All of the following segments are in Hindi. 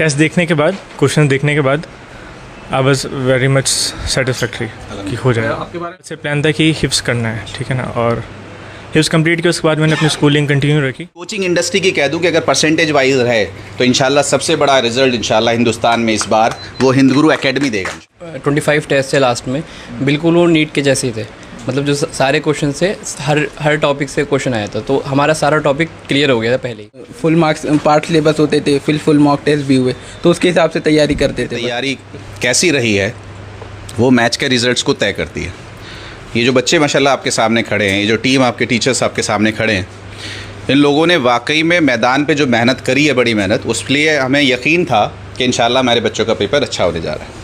टेस्ट देखने के बाद, क्वेश्चन देखने के बाद I was very much satisfactory कि हो जाएगा। आपके बारे से प्लान था कि हिफ्स करना है, ठीक है ना, और हिफ्स कंप्लीट किया। उसके बाद मैंने अपनी स्कूलिंग कंटिन्यू रखी। कोचिंग इंडस्ट्री की कह दूं कि अगर परसेंटेज वाइज है तो इंशाल्लाह सबसे बड़ा रिजल्ट इंशाल्लाह हिंदुस्तान में इस बार वो हिंद गुरु एकेडमी देगा। 25 टेस्ट है लास्ट में, बिल्कुल वो नीट के जैसे ही थे। मतलब जो सारे क्वेश्चन से हर टॉपिक से क्वेश्चन आया था, तो हमारा सारा टॉपिक क्लियर हो गया था पहले ही। फुल मार्क्स पार्ट सिलेबस होते थे, फिर फुल मॉक टेस्ट भी हुए, तो उसके हिसाब से तैयारी करते थे। तैयारी कैसी रही है वो मैच के रिजल्ट्स को तय करती है। ये जो बच्चे माशाल्लाह आपके सामने खड़े हैं, ये जो टीम आपके टीचर्स आपके सामने खड़े हैं, इन लोगों ने वाकई में मैदान पे जो मेहनत करी है, बड़ी मेहनत, उसलिए हमें यकीन था कि इंशाल्लाह हमारे बच्चों का पेपर अच्छा होने जा रहा है।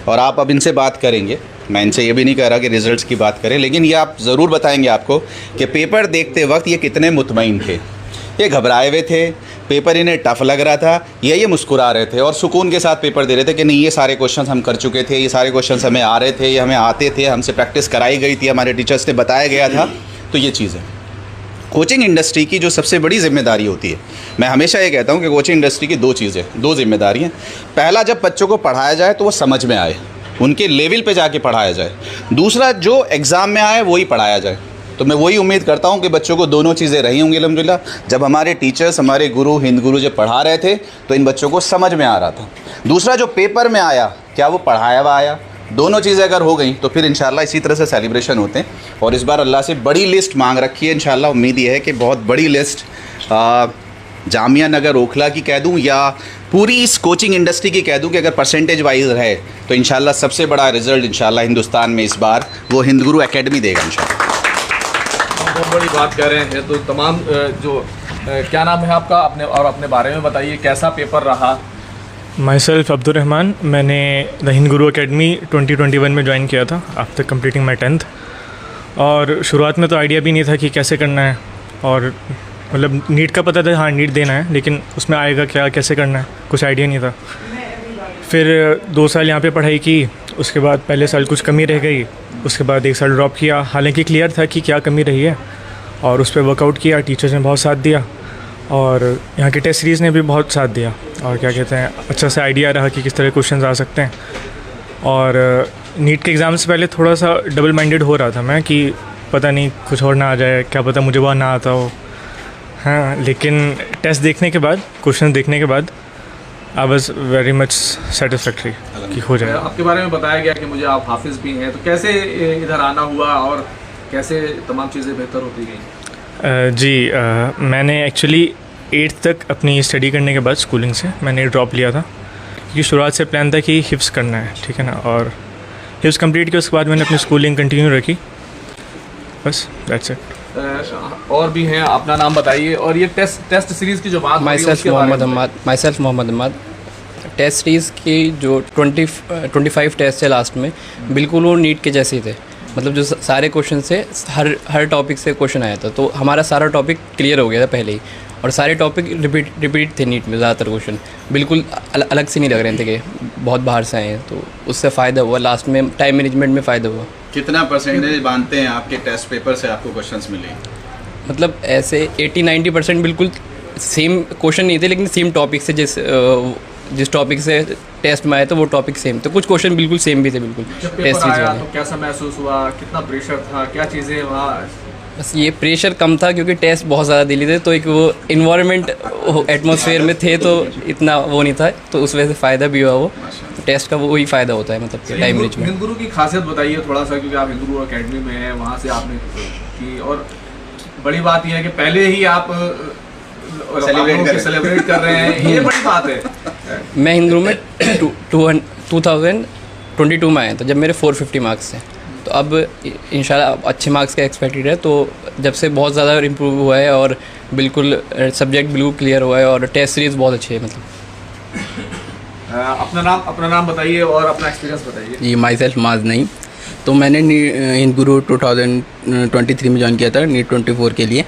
और आप अब इनसे बात करेंगे, मैं इनसे ये भी नहीं कह रहा कि रिज़ल्ट्स की बात करें, लेकिन ये आप ज़रूर बताएंगे आपको कि पेपर देखते वक्त ये कितने मुतमईन थे। ये घबराए हुए थे, पेपर इन्हें टफ़ लग रहा था, ये मुस्कुरा रहे थे और सुकून के साथ पेपर दे रहे थे कि नहीं, ये सारे क्वेश्चंस हम कर चुके थे, ये सारे क्वेश्चंस हमें आ रहे थे, ये हमें आते थे, हमसे प्रैक्टिस कराई गई थी, हमारे टीचर्स ने बताया गया था। तो ये चीज़ है कोचिंग इंडस्ट्री की जो सबसे बड़ी ज़िम्मेदारी होती है। मैं हमेशा ये कहता हूँ कि कोचिंग इंडस्ट्री की दो ज़िम्मेदारी हैं। पहला, जब बच्चों को पढ़ाया जाए तो वो समझ में आए, उनके लेवल पे जाके पढ़ाया जाए। दूसरा, जो एग्ज़ाम में आए वही पढ़ाया जाए। तो मैं वही उम्मीद करता हूँ कि बच्चों को दोनों चीज़ें रही होंगी अल्हम्दुलिल्लाह। जब हमारे टीचर्स, हमारे गुरु, हिंद गुरु जब पढ़ा रहे थे तो इन बच्चों को समझ में आ रहा था। दूसरा, जो पेपर में आया, क्या वो पढ़ाया हुआ आया? दोनों चीज़ें अगर हो गई तो फिर इंशाल्लाह इसी तरह से सेलिब्रेशन होते हैं। और इस बार अल्लाह से बड़ी लिस्ट मांग रखी है इंशाल्लाह। उम्मीद ये है कि बहुत बड़ी लिस्ट जामिया नगर ओखला की कह दूं या पूरी इस कोचिंग इंडस्ट्री की कह दूं कि अगर परसेंटेज वाइज है तो इंशाल्लाह सबसे बड़ा रिजल्ट इंशाल्लाह हिंदुस्तान में इस बार वो हिंद गुरु एकेडमी देगा इंशाल्लाह। बहुत बड़ी बात कह रहे हैं। तो तमाम क्या नाम है आपका, अपने बारे में बताइए, कैसा पेपर रहा? My self Abdurrahman. मैंने द हिंद गुरु एकेडमी 2021 में ज्वाइन किया था आफ्टर कंप्लीटिंग माई 10th। और शुरुआत में तो आइडिया भी नहीं था कि कैसे करना है, और मतलब नीट का पता था, हाँ नीट देना है, लेकिन उसमें आएगा क्या, कैसे करना है, कुछ आइडिया नहीं था। फिर 2 साल यहाँ पे पढ़ाई की, उसके बाद पहले साल कुछ कमी रह गई, उसके बाद 1 साल ड्रॉप किया। हालांकि क्लियर था कि क्या कमी रही है, और उस पर वर्कआउट किया। टीचर्स ने बहुत साथ दिया और यहाँ की टेस्ट सीरीज़ ने भी बहुत साथ दिया, और क्या कहते हैं, अच्छा सा आइडिया रहा कि किस तरह क्वेश्चन आ सकते हैं। और नीट के एग्ज़ाम से पहले थोड़ा सा डबल माइंडेड हो रहा था मैं कि पता नहीं कुछ और ना आ जाए, क्या पता मुझे वह ना आता हो। हाँ, लेकिन टेस्ट देखने के बाद, क्वेश्चन देखने के बाद I was very much satisfactory कि हो जाएगा। आपके बारे में बताया गया कि मुझे आप हाफिज़ भी हैं, तो कैसे इधर आना हुआ और कैसे तमाम चीज़ें बेहतर होती गई? मैंने एक्चुअली 8th तक अपनी स्टडी करने के बाद स्कूलिंग से मैंने ड्रॉप लिया था, क्योंकि शुरुआत से प्लान था कि हिफ्स करना है, ठीक है ना, और हिफ्स कंप्लीट किया। उसके बाद मैंने अपनी स्कूलिंग कंटिन्यू रखी, बस दैट्स इट। और भी हैं, अपना नाम बताइए। और ये टेस्ट सीरीज़ की जो बात, myself Mohammad Ahmed. Test series की जो 25 टेस्ट है लास्ट में, बिल्कुल वो नीट के जैसे ही थे। मतलब जो सारे क्वेश्चन से हर टॉपिक से क्वेश्चन आया था, तो हमारा सारा टॉपिक क्लियर हो गया था पहले ही। और सारे टॉपिक रिपीट थे नीट में, ज़्यादातर क्वेश्चन बिल्कुल अलग से नहीं लग रहे थे कि बहुत बाहर से आए हैं, तो उससे फ़ायदा हुआ। लास्ट में टाइम मैनेजमेंट में फ़ायदा हुआ। कितना परसेंटेज मानते हैं आपके टेस्ट पेपर से आपको क्वेश्चंस मिले? मतलब ऐसे 80-90% बिल्कुल सेम क्वेश्चन नहीं थे, लेकिन सेम टॉपिक से जिस टॉपिक से टेस्ट में आए तो वो टॉपिक सेम, तो कुछ क्वेश्चन बिल्कुल सेम भी थे बिल्कुल। टेस्ट आया तो कैसा महसूस हुआ, कितना प्रेशर था, क्या चीज़ें वहाँ? बस ये प्रेशर कम था क्योंकि टेस्ट बहुत ज़्यादा दिली थे, तो एक वो इन्वायरमेंट एटमॉस्फेयर में थे, तो इतना वो नहीं था, तो उस वजह से फ़ायदा भी हुआ। वो टेस्ट का वही फ़ायदा होता है, मतलब टाइम मैनेजमेंट। हिंद गुरु की खासियत बताइए थोड़ा सा, क्योंकि आप हिंद गुरु एकेडमी में हैं, वहाँ से आपने की, और बड़ी बात यह है कि पहले ही आप सेलिब्रेट कर रहे हैं, ये बड़ी बात है। मैं हिंद गुरु में 2022 में आया था, जब मेरे 450 मार्क्स थे। तो अब इंशाल्लाह अच्छे मार्क्स का एक्सपेक्टेड है, तो जब से बहुत ज़्यादा इम्प्रूव हुआ है और बिल्कुल सब्जेक्ट बिल्कुल क्लियर हुआ है, और टेस्ट सीरीज़ बहुत अच्छी है। मतलब अपना नाम बताइए और अपना एक्सपीरियंस बताइए। जी, माई सेल्फ माज नहीं। तो मैंने हिंद गुरु 2023 में ज्वाइन किया था नीट 24 के लिए।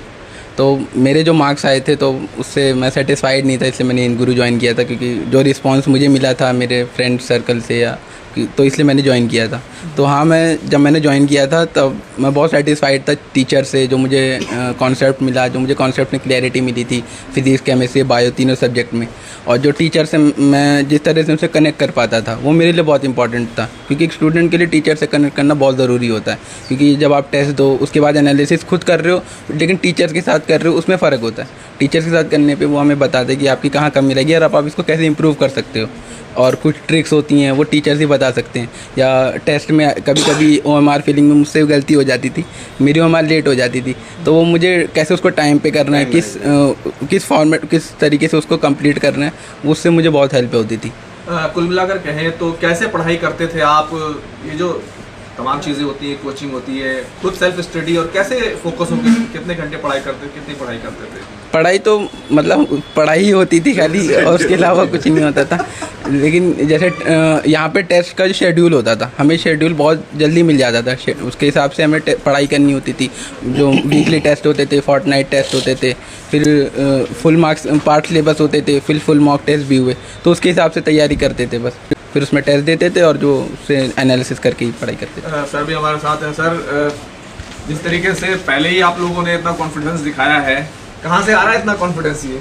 तो मेरे जो मार्क्स आए थे तो उससे मैं सेटिस्फाइड नहीं था, इसलिए मैंने हिंद गुरु ज्वाइन किया था, क्योंकि जो रिस्पांस मुझे मिला था मेरे फ्रेंड सर्कल से या तो इसलिए मैंने ज्वाइन किया था। तो हाँ, जब मैंने ज्वाइन किया था तब मैं बहुत सेटिस्फाइड था टीचर से, जो मुझे कॉन्सेप्ट मिला, जो मुझे कॉन्सेप्ट में क्लैरिटी मिली थी फिज़िक्स, केमिस्ट्री, बायो तीनों सब्जेक्ट में। और जो टीचर से मैं जिस तरह से उनसे कनेक्ट कर पाता था वो मेरे लिए बहुत इंपॉर्टेंट था, क्योंकि एक स्टूडेंट के लिए टीचर से कनेक्ट करना बहुत ज़रूरी होता है। क्योंकि जब आप टेस्ट दो उसके बाद एनालिसिस खुद कर रहे हो, लेकिन टीचर के साथ कर रहे हो उसमें फ़र्क होता है। टीचर के साथ करने पे वो हमें बताते कि आपकी कहाँ कमी रहेगी और आप इसको कैसे इंप्रूव कर सकते हो। और कुछ ट्रिक्स होती हैं वो टीचर्स ही बता सकते हैं। या टेस्ट में कभी कभी OMR फिलिंग में मुझसे गलती हो जाती थी, मेरी OMR लेट हो जाती थी, तो वो मुझे कैसे उसको टाइम पे करना है, किस फॉर्मेट, किस तरीके से उसको कंप्लीट करना है, उससे मुझे बहुत हेल्प होती थी। कुल मिलाकर कहें तो कैसे पढ़ाई करते थे आप? ये जो तमाम चीज़ें होती हैं, कोचिंग होती है, खुद सेल्फ स्टडी, और कैसे फोकस होकर कितने घंटे पढ़ाई करते थे, कितनी पढ़ाई करते थे? पढ़ाई तो मतलब पढ़ाई ही होती थी खाली, और उसके अलावा कुछ नहीं होता था। लेकिन जैसे यहाँ पे टेस्ट का जो शेड्यूल होता था, हमें शेड्यूल बहुत जल्दी मिल जाता था। उसके हिसाब से हमें पढ़ाई करनी होती थी। जो वीकली टेस्ट होते थे, फोर्टनाइट टेस्ट होते थे, फिर फुल मार्क्स पार्ट सिलेबस होते थे, फिर फुल मॉक टेस्ट भी हुए, तो उसके हिसाब से तैयारी करते थे बस। फिर उसमें टेस्ट देते थे और जो उससे एनालिसिस करके ही पढ़ाई करते थे। सर भी हमारे साथ हैं। सर, जिस तरीके से पहले ही आप लोगों ने इतना कॉन्फिडेंस दिखाया है, कहाँ से आ रहा है इतना कॉन्फिडेंस? ये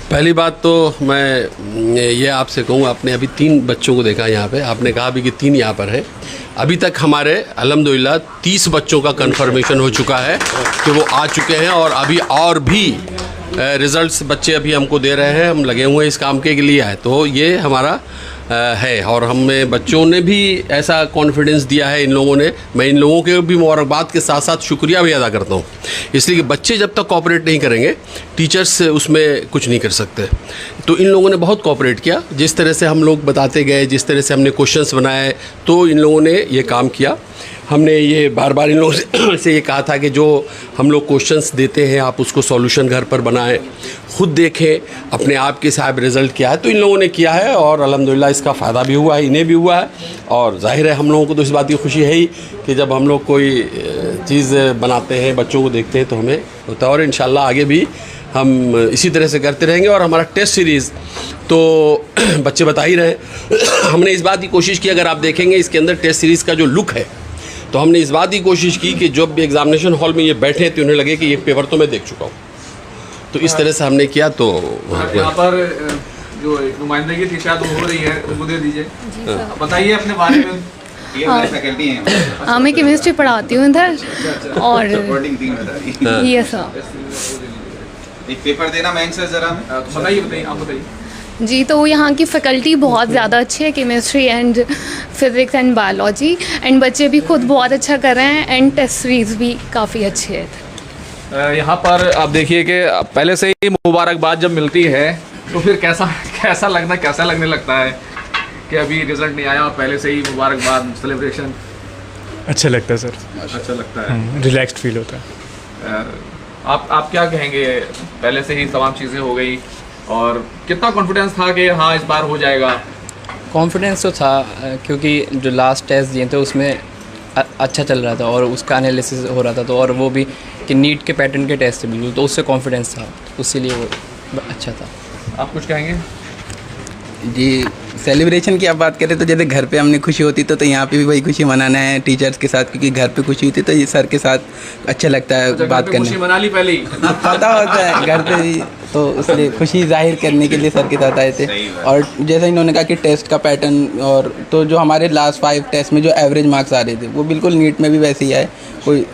पहली बात तो मैं ये आपसे कहूँगा, आपने अभी 3 बच्चों को देखा यहाँ पे, आपने कहा भी कि 3 यहाँ पर है। अभी तक हमारे अल्हम्दुलिल्लाह 30 बच्चों का कंफर्मेशन हो चुका है कि वो आ चुके हैं, और अभी और भी रिज़ल्ट्स बच्चे अभी हमको दे रहे हैं। हम लगे हुए हैं इस काम के लिए है, तो ये हमारा है। और हमें बच्चों ने भी ऐसा कॉन्फिडेंस दिया है इन लोगों ने। मैं इन लोगों के भी मुबारकबाद के साथ साथ शुक्रिया भी अदा करता हूँ, इसलिए कि बच्चे जब तक कोऑपरेट नहीं करेंगे टीचर्स उसमें कुछ नहीं कर सकते। तो इन लोगों ने बहुत कोऑपरेट किया, जिस तरह से हम लोग बताते गए, जिस तरह से हमने क्वेश्चंस बनाए, तो इन लोगों ने ये काम किया। हमने ये बार बार इन लोगों से ये कहा था कि जो हम लोग क्वेश्चंस देते हैं आप उसको सॉल्यूशन घर पर बनाएं, खुद देखें अपने आप के साहब रिज़ल्ट क्या है। तो इन लोगों ने किया है और अल्हम्दुलिल्लाह इसका फ़ायदा भी हुआ है, इन्हें भी हुआ है। और जाहिर है हम लोगों को तो इस बात की खुशी है ही कि जब हम लोग कोई चीज़ बनाते हैं, बच्चों को देखते हैं, तो हमें होता है। और इंशाल्लाह आगे भी हम इसी तरह से करते रहेंगे। और हमारा टेस्ट सीरीज़ तो बच्चे बता ही रहे, हमने इस बात की कोशिश की, अगर आप देखेंगे इसके अंदर टेस्ट सीरीज़ का जो लुक है, तो हमने इस बात की कोशिश की कि जब भी एग्जामिनेशन हॉल में ये बैठे तो उन्हें लगे कि ये पेपर तो मैं देख चुका हूँ। तो इस तरह से हमने किया। तो यहाँ पर जो नुमाइंदगी थी शायद वो हो रही है, उनको दे दीजिए। बताइए अपने बारे में। फैकल्टी हैं। हाँ, मैं केमिस्ट्री पढ़ाती हूँ इधर। और ये सर एक पेपर देना मैं सर जरा तो बताइए आप बताइए। जी, तो यहाँ की फैकल्टी बहुत ज़्यादा अच्छी है, chemistry and physics and biology, and बच्चे भी खुद बहुत अच्छा कर रहे हैं, एंड टेस्ट सीरीज़ भी काफ़ी अच्छी है। यहाँ पर आप देखिए कि पहले से ही मुबारकबाद जब मिलती है तो फिर कैसा लगने लगता है कि अभी रिजल्ट नहीं आया और पहले से ही मुबारकबाद, सेलिब्रेशन? अच्छा लगता है सर, अच्छा लगता है, रिलैक्स्ड फील होता है। आप क्या कहेंगे? पहले से ही तमाम चीज़ें हो गई और कितना कॉन्फिडेंस था कि हाँ इस बार हो जाएगा? कॉन्फिडेंस तो था, क्योंकि जो लास्ट टेस्ट दिए थे उसमें अच्छा चल रहा था और उसका एनालिसिस हो रहा था, तो और वो भी कि नीट के पैटर्न के टेस्ट थे बिल्कुल, तो उससे कॉन्फिडेंस था, इसीलिए वो अच्छा था। आप कुछ कहेंगे? जी, सेलिब्रेशन की आप बात करें तो जैसे घर पे हमने खुशी होती तो यहाँ पे भी वही खुशी मनाना है टीचर्स के साथ, क्योंकि घर पे खुशी होती तो ये सर के साथ अच्छा लगता है बात करने। खुशी मना ली पहले ही? पता होता है घर पे भी, तो इसलिए खुशी जाहिर करने के लिए सर के साथ आए थे। और जैसा इन्होंने कहा कि टेस्ट का पैटर्न, और तो जो हमारे लास्ट 5 टेस्ट में जो एवरेज मार्क्स आ रहे थे वो बिल्कुल नीट में भी वैसे ही आए, कोई,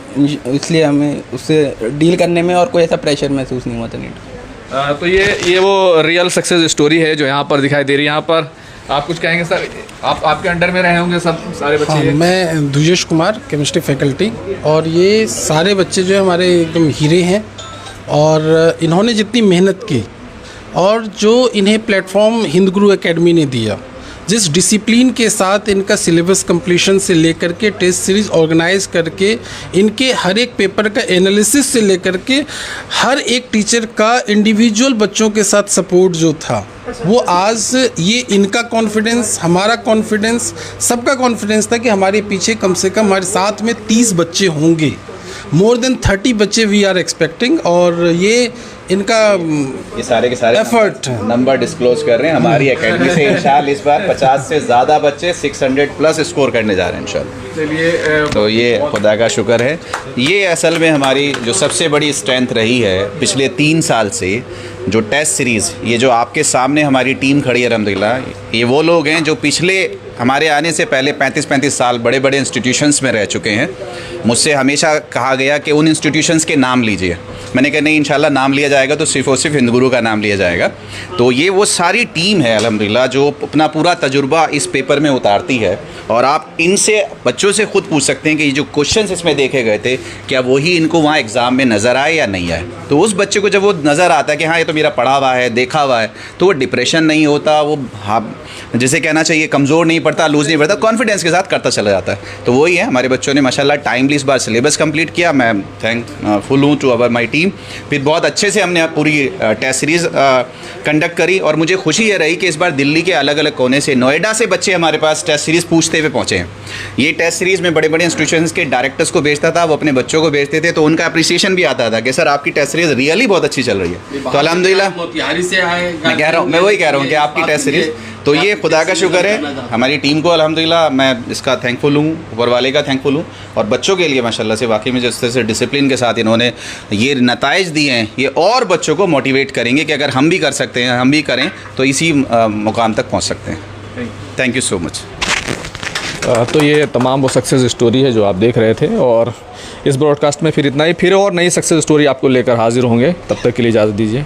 इसलिए हमें उससे डील करने में और कोई ऐसा प्रेशर महसूस नहीं हुआ था नीट। तो ये वो रियल सक्सेस स्टोरी है जो यहाँ पर दिखाई दे रही है। यहाँ पर आप कुछ कहेंगे सर? आपके अंडर में रहे होंगे सब सारे बच्चे? हाँ, मैं दुजेश कुमार, केमिस्ट्री फैकल्टी, और ये सारे बच्चे जो है हमारे एकदम हीरे हैं। और इन्होंने जितनी मेहनत की और जो इन्हें प्लेटफॉर्म हिंद गुरु एकेडमी ने दिया, जिस डिसिप्लिन के साथ इनका सिलेबस कंप्लीशन से लेकर के टेस्ट सीरीज़ ऑर्गेनाइज करके इनके हर एक पेपर का एनालिसिस से लेकर के हर एक टीचर का इंडिविजुअल बच्चों के साथ सपोर्ट जो था, वो आज ये इनका कॉन्फिडेंस, हमारा कॉन्फिडेंस, सबका कॉन्फिडेंस था कि हमारे पीछे कम से कम हमारे साथ में 30 बच्चे होंगे, मोर देन 30 बच्चे वी आर एक्सपेक्टिंग। और ये इनका ये सारे के सारे एफर्ट नंबर डिस्क्लोज कर रहे हैं हमारी एकेडमी से। इंशाल्लाह इस बार 50 से ज़्यादा बच्चे 600 प्लस स्कोर करने जा रहे हैं इंशाल्लाह। चलिए तो ये खुदा का शुक्र है। ये असल में हमारी जो सबसे बड़ी स्ट्रेंथ रही है पिछले 3 साल से, जो टेस्ट सीरीज़, ये जो आपके सामने हमारी टीम खड़ी है अल्हम्दुलिल्लाह, ये वो लोग हैं जो पिछले हमारे आने से पहले 35-35 साल बड़े बड़े इंस्टीट्यूशंस में रह चुके हैं। मुझसे हमेशा कहा गया कि उन इंस्टीट्यूशंस के नाम लीजिए। मैंने कहा नहीं, इंशाल्लाह नाम लिया जाएगा तो सिर्फ़ और सिर्फ हिंद गुरु का नाम लिया जाएगा। तो ये वो सारी टीम है अल्हम्दुलिल्लाह जो अपना पूरा तजुर्बा इस पेपर में उतारती है। और आप इनसे, बच्चों से ख़ुद पूछ सकते हैं कि ये जो क्वेश्चंस इसमें देखे गए थे, क्या वही इनको वहाँ एग्ज़ाम में नज़र आए या नहीं आए। तो उस बच्चे को जब वो नज़र आता है कि हाँ ये तो मेरा पढ़ा हुआ है, देखा हुआ है, तो वो डिप्रेशन नहीं होता, वो जिसे कहना चाहिए कमज़ोर नहीं पड़ता, लूज़ नहीं पड़ता, कॉन्फिडेंस के साथ करता चला जाता है। तो वही है, हमारे बच्चों ने माशाल्लाह टाइमली इस बार सिलेबस कंप्लीट किया। मैं थैंकफुल हूँ टू अवर माई टीम। फिर बहुत अच्छे से हमने पूरी टेस्ट सीरीज़ कंडक्ट करी और मुझे खुशी ये रही कि इस बार दिल्ली के अलग अलग कोने से, नोएडा से बच्चे हमारे पास टेस्ट सीरीज़ पूछते हुए पहुँचे हैं। ये टेस्ट सीरीज़ में बड़े बड़े इंस्टीट्यूशंस के डायरेक्टर्स को भेजता था, वो अपने बच्चों को भेजते थे, तो उनका अप्रिसिएशन भी आता था कि सर आपकी टेस्ट सीरीज़ रियली बहुत अच्छी चल रही है। तो अल्हम्दुलिल्लाह मैं कह रहा हूँ, मैं वही कह रहा हूँ कि आपकी टेस्ट सीरीज़, तो ये खुदा का शुक्र है हमारी टीम को अल्हम्दुलिल्लाह, मैं इसका थैंकफुल हूँ, ऊपर वाले का थैंकफुल हूँ। और बच्चों के लिए माशाल्लाह से वाकई में जिस तरह से डिसिप्लिन के साथ इन्होंने ये नताइज दिए हैं, ये और बच्चों को मोटिवेट करेंगे कि अगर हम भी कर सकते हैं, हम भी करें तो इसी मुकाम तक पहुँच सकते हैं। Thank you so much. तो ये तमाम वो सक्सेस स्टोरी है जो आप देख रहे थे, और इस ब्रॉडकास्ट में फिर इतना ही। फिर और नई सक्सेस स्टोरी आपको लेकर हाजिर होंगे, तब तक के लिए इजाज़त दीजिए।